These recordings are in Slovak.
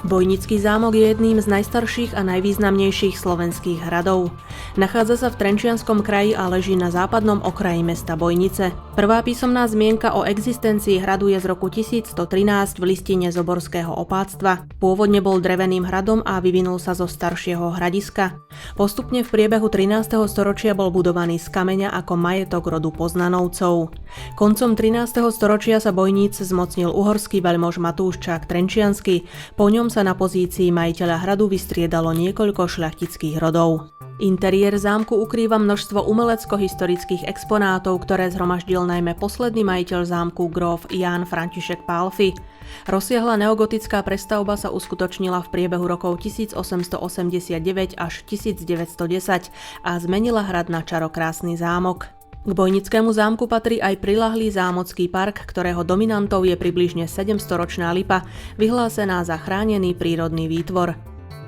Bojnický zámok je jedným z najstarších a najvýznamnejších slovenských hradov. Nachádza sa v Trenčianskom kraji a leží na západnom okraji mesta Bojnice. Prvá písomná zmienka o existencii hradu je z roku 1113 v listine Zoborského opátstva. Pôvodne bol dreveným hradom a vyvinul sa zo staršieho hradiska. Postupne v priebehu 13. storočia bol budovaný z kameňa ako majetok rodu Poznanovcov. Koncom 13. storočia sa Bojníc zmocnil uhorský veľmož Matúš Čák Trenčiansky, po ňom sa na pozícii majiteľa hradu vystriedalo niekoľko šľachtických rodov. Interiér zámku ukrýva množstvo umelecko-historických exponátov, ktoré zhromaždil najmä posledný majiteľ zámku gróf Ján František Pálffy. Rozsiahla neogotická prestavba sa uskutočnila v priebehu rokov 1889 až 1910 a zmenila hrad na čarokrásny zámok. K Bojnickému zámku patrí aj priľahlý zámocký park, ktorého dominantou je približne 700-ročná lipa, vyhlásená za chránený prírodný výtvor.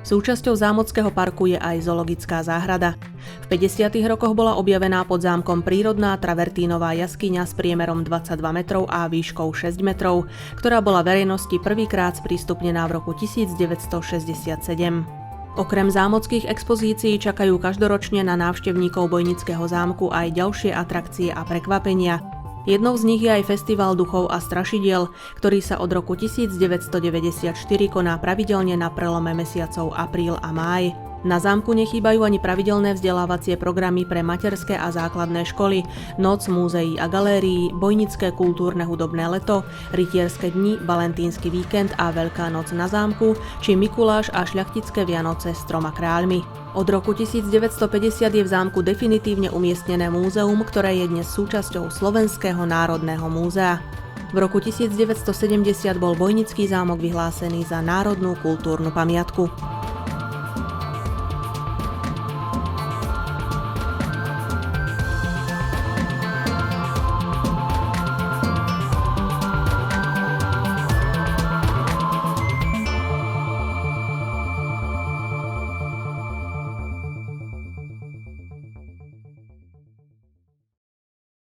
Súčasťou zámockého parku je aj zoologická záhrada. V 50. rokoch bola objavená pod zámkom prírodná travertínová jaskyňa s priemerom 22 metrov a výškou 6 metrov, ktorá bola verejnosti prvýkrát sprístupnená v roku 1967. Okrem zámockých expozícií čakajú každoročne na návštevníkov Bojnického zámku aj ďalšie atrakcie a prekvapenia. Jednou z nich je aj Festival duchov a strašidiel, ktorý sa od roku 1994 koná pravidelne na prelome mesiacov apríl a máj. Na zámku nechýbajú ani pravidelné vzdelávacie programy pre materské a základné školy, noc múzeí a galérií, bojnické kultúrne hudobné leto, rytierské dni, valentínsky víkend a Veľká noc na zámku, či Mikuláš a šľachtické Vianoce s 3 kráľmi. Od roku 1950 je v zámku definitívne umiestnené múzeum, ktoré je dnes súčasťou Slovenského národného múzea. V roku 1970 bol Bojnický zámok vyhlásený za národnú kultúrnu pamiatku.